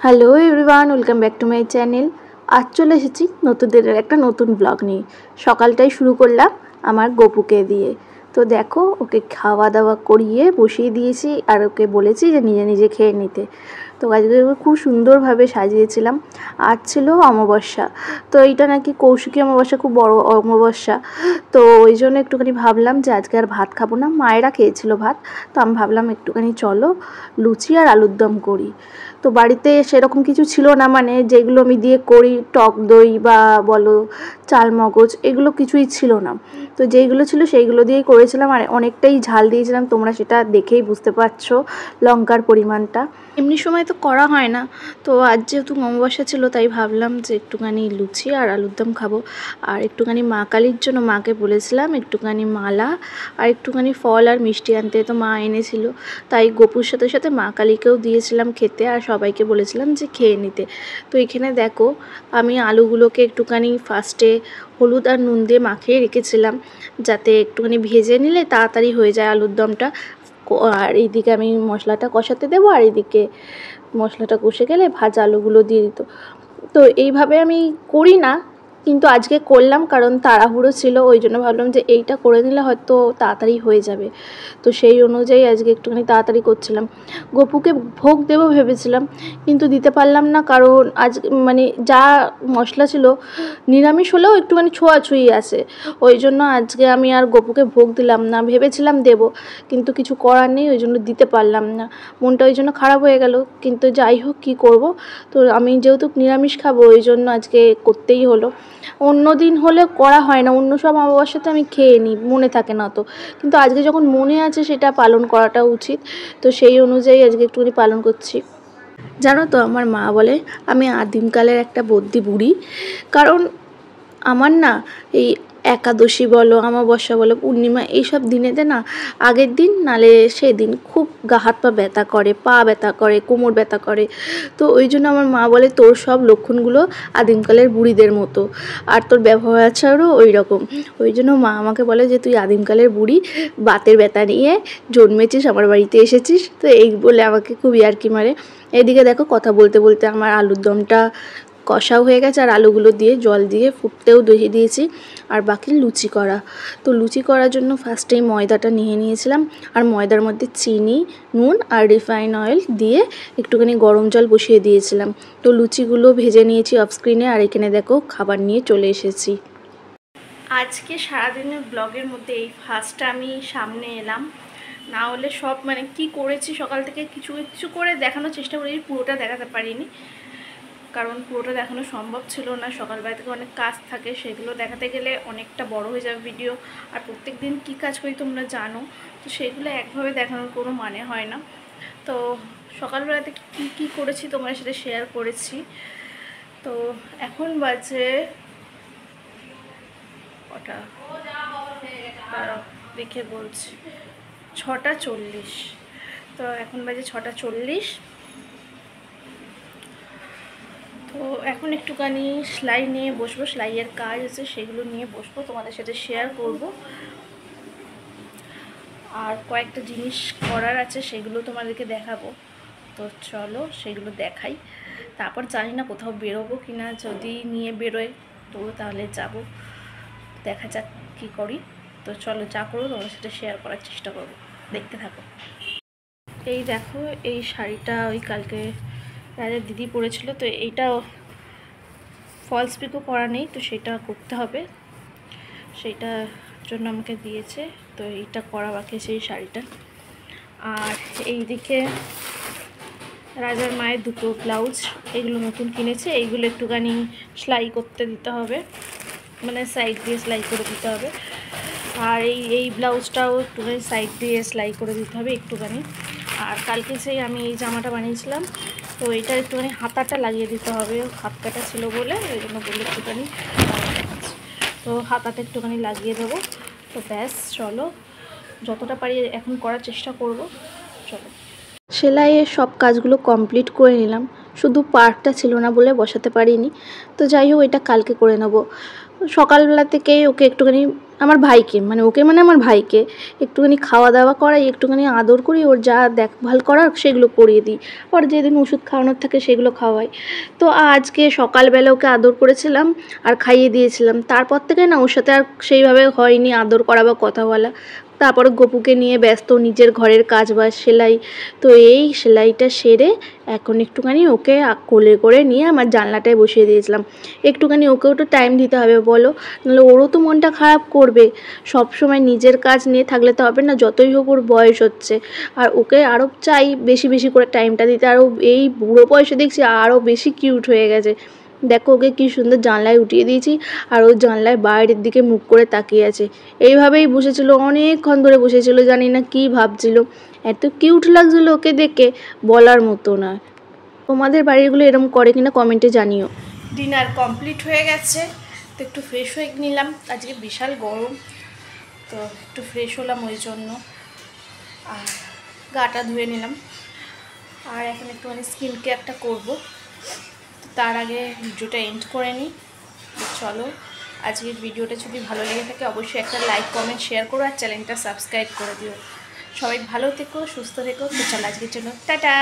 Hello everyone, welcome back to my channel. আজ চলে এসেছি নতুন দিনের একটা নতুন ব্লগ নিয়ে। সকালটাই শুরু করলাম আমার গপুকে দিয়ে। তো দেখো, ওকে খাওয়া দাওয়া করিয়ে বসিয়ে দিয়েছি আর ওকে বলেছি যে নিজে নিজে খেয়ে নিতে। তো আজকে খুব সুন্দরভাবে সাজিয়েছিলাম। আজ ছিল অমাবস্যা, তো এইটা নাকি কৌশিকী অমাবস্যা, খুব বড় অমাবস্যা। তো ওই জন্য একটুখানি ভাবলাম যে আজকে আর ভাত খাবো না, মায়েরা খেয়েছিল ভাত। তো আমি ভাবলাম একটুখানি চলো লুচি আর আলুর দম করি। তো বাড়িতে সেরকম কিছু ছিল না, মানে যেগুলো আমি দিয়ে করি, টক দই বা বলো চাল মগজ, এগুলো কিছুই ছিল না। তো যেইগুলো ছিল সেইগুলো দিয়েই করেছিলাম, আর অনেকটাই ঝাল দিয়েছিলাম, তোমরা সেটা দেখেই বুঝতে পারছো লঙ্কার পরিমাণটা। এমনি সময় তো করা হয় না, তো আজ যেহেতু অমাবস্যা ছিল তাই ভাবলাম যে একটুখানি লুচি আর আলুর দম খাবো। আর একটুখানি মা কালীর জন্য মাকে বলেছিলাম একটুখানি মালা আর একটুখানি ফল আর মিষ্টি আনতে, তো মা এনেছিল। তাই গপুর সাথে সাথে মা কালীকেও দিয়েছিলাম খেতে, আর সবাইকে বলেছিলাম যে খেয়ে নিতে। তো এখানে দেখো, আমি আলুগুলোকে একটুখানি ফার্স্টে হলুদ আর নুন দিয়ে মাখিয়ে রেখেছিলাম, যাতে একটুখানি ভেজে নিলে তাড়াতাড়ি হয়ে যায় আলুর দমটা। আর এইদিকে আমি মশলাটা কষাতে দেবো, আর এইদিকে মশলাটা কষে গেলে ভাজা আলুগুলো দিয়ে দিত। তো এইভাবে আমি করি না, কিন্তু আজকে করলাম কারণ তাড়াহুড়ো ছিল, ওই জন্য ভাবলাম যে এইটা করে নিলে হয়তো তাড়াতাড়ি হয়ে যাবে। তো সেই অনুযায়ী আজকে একটুখানি তাড়াতাড়ি করছিলাম। গপুকে ভোগ দেবো ভেবেছিলাম, কিন্তু দিতে পারলাম না, কারণ আজ মানে যা মশলা ছিল, নিরামিষ হলেও একটুখানি ছোঁয়াছুঁয়ি আছে। ওই জন্য আজকে আমি আর গপুকে ভোগ দিলাম না, ভেবেছিলাম দেব, কিন্তু কিছু করার নেই, ওই জন্য দিতে পারলাম না। মনটা ওই জন্য খারাপ হয়ে গেল, কিন্তু যাই হোক কী করব। তো আমি যেহেতু নিরামিষ খাবো, ওই জন্য আজকে করতেই হলো। অন্য দিন হলে করা হয় না, অন্য সব অমাবস্যাতে আমি খেয়ে নিই, মনে থাকে না তো, কিন্তু আজকে যখন মনে আছে সেটা পালন করাটা উচিত। তো সেই অনুযায়ী আজকে একটুখানি পালন করছি। জানো তো, আমার মা বলে আমি আদিমকালের একটা বদ্যি বুড়ি, কারণ আমার না এই একাদশী বলো, অমাবস্যা বলো, পূর্ণিমা, এইসব দিনেতে না আগের দিন নালে সেদিন খুব গা হাত পা ব্যথা করে, পা ব্যথা করে, কোমর ব্যথা করে। তো ওই জন্য আমার মা বলে তোর সব লক্ষণগুলো আদিমকালের বুড়িদের মতো, আর তোর ব্যবহার আচারও ওই রকম। ওই জন্য মা আমাকে বলে যে তুই আদিমকালের বুড়ি, বাতের ব্যথা নিয়ে জন্মেছিস, আমার বাড়িতে এসেছিস। তো এই বলে আমাকে খুব ইয়ার্কি মারে। এদিকে দেখো, কথা বলতে বলতে আমার আলুর দমটা কষাও হয়ে গেছে, আর আলুগুলো দিয়ে জল দিয়ে ফুটতেও দিয়ে দিয়েছি। আর বাকি লুচি করা, তো লুচি করার জন্য ফার্স্টেই ময়দাটা নিয়ে নিয়েছিলাম, আর ময়দার মধ্যে চিনি, নুন আর রিফাইন অয়েল দিয়ে একটুখানি গরম জল বসিয়ে দিয়েছিলাম। তো লুচিগুলো ভেজে নিয়েছি অফ স্ক্রিনে, আর এখানে দেখো খাবার নিয়ে চলে এসেছি। আজকে সারাদিনের ব্লগের মধ্যে এই ফার্স্টটা আমি সামনে এলাম, না হলে সব মানে কি করেছি সকাল থেকে কিছু কিছু করে দেখানোর চেষ্টা করেছি, পুরোটা দেখাতে পারিনি, কারণ পুরোটা দেখানো সম্ভব ছিল না। সকালবেলা থেকে অনেক কাজ থাকে, সেগুলো দেখাতে গেলে অনেকটা বড় হয়ে যাবে ভিডিও। আর প্রত্যেক দিন কী কাজ করি তোমরা জানো, তো সেগুলো একভাবে দেখানোর কোনো মানে হয় না। তো সকালবেলাতে কী কী করেছি তোমরা সেটা শেয়ার করেছি। তো এখন বাজে ওটা দেখে বলছি 6:40। তো এখন বাজে 6:40। তো এখন একটুখানি সেলাই নিয়ে বসবো, সেলাইয়ের কাজ আছে সেগুলো নিয়ে বসবো, তোমাদের সাথে শেয়ার করব। আর কয়েকটা জিনিস করার আছে, সেগুলো তোমাদেরকে দেখাবো। তো চলো সেগুলো দেখাই। তারপর জানি না কোথাও বেরোবো কি না, যদি নিয়ে বেরোয় তো তাহলে যাব, দেখা যাক কী করি। তো চলো, যা করবো তোমাদের সাথে শেয়ার করার চেষ্টা করবো, দেখতে থাকো। এই দেখো, এই শাড়িটা ওই কালকে রাজার দিদি পরেছিল, তো এইটাও ফলস পিকও করা নেই, তো সেটা করতে হবে, সেইটার জন্য আমাকে দিয়েছে। তো এইটা করা বাকি সেই শাড়িটা। আর এইদিকে রাজার মায়ের দুটো ব্লাউজ, এগুলো নতুন কিনেছে, এইগুলো একটুখানি সেলাই করতে দিতে হবে, মানে সাইড দিয়ে সেলাই করে দিতে হবে। আর এই ব্লাউজটাও একটুখানি সাইড দিয়ে সেলাই করে দিতে হবে একটুখানি। আর কালকে সেই আমি এই জামাটা বানিয়েছিলাম, তো এটা একটুখানি হাতাটা লাগিয়ে দিতে হবে, হাত কাটা ছিল বলে ওই জন্য বললে একটুখানি। তো হাতাটা একটুখানি লাগিয়ে দেবো। তো ব্যাস, চলো যতটা পারি এখন করার চেষ্টা করব। চলো, সেলাইয়ের সব কাজগুলো কমপ্লিট করে নিলাম, শুধু পার্টটা ছিল না বলে বসাতে পারিনি। তো যাই হোক, এটা কালকে করে নেব। সকালবেলা থেকেই ওকে একটুখানি আমার ভাইকে, মানে ওকে মানে আমার ভাইকে একটুখানি খাওয়া দাওয়া করাই, একটুখানি আদর করি, ওর যা দেখভাল করার সেগুলো করিয়ে দিই। পরে যেদিন ওষুধ খাওয়ানোর থাকে সেগুলো খাওয়াই। তো আজকে সকালবেলা ওকে আদর করেছিলাম আর খাইয়ে দিয়েছিলাম। তারপর থেকে না ওর সাথে আর সেইভাবে হয়নি আদর করা বা কথা বলা। তারপরে গপুকে নিয়ে ব্যস্ত, নিজের ঘরের কাজ বাজ, সেলাই। তো এই সেলাইটা সেরে এখন একটুখানি ওকে কোলে করে নিয়ে আমার জানলাটায় বসিয়ে দিয়েছিলাম। একটুখানি ওকেও তো টাইম দিতে হবে বলো, নাহলে ওরও তো মনটা খারাপ করবে। সব সময় নিজের কাজ নিয়ে থাকলে তো হবে না, যতই হোক ওর বয়স হচ্ছে। আর ওকে আরও চাই বেশি বেশি করে টাইমটা দিতে। আর ও এই বুড়ো বয়সে দেখছি আরও বেশি কিউট হয়ে গেছে। দেখো ওকে কী সুন্দর জানলায় উঠিয়ে দিয়েছি, আর ও জানলায় বাইরের দিকে মুখ করে তাকিয়ে আছে। এইভাবেই বসেছিল, অনেকক্ষণ ধরে বসেছিল, জানি না কী ভাবছিল। এত কিউট লাগছিল ওকে দেখে, বলার মতো না। তোমাদের বাড়িগুলো এরম করে কিনা কমেন্টে জানিও। ডিনার কমপ্লিট হয়ে গেছে, তো একটু ফ্রেশ হয়ে নিলাম। আজকে বিশাল গরম, তো একটু ফ্রেশ হলাম ওই জন্য, আর গাটা ধুয়ে নিলাম। আর এখন একটুখানি স্কিন কেয়ারটা করবো। তার আগে ভিডিওটা এন্ড করে নিই। চলো, আজকের ভিডিওটা যদি ভালো লেগে থাকে অবশ্যই একটা লাইক, কমেন্ট, শেয়ার করো, আর চ্যানেলটা সাবস্ক্রাইব করে দিও। সবাই ভালো থেকো, সুস্থ থেকো। তো চলো আজকের জন্য টাটা।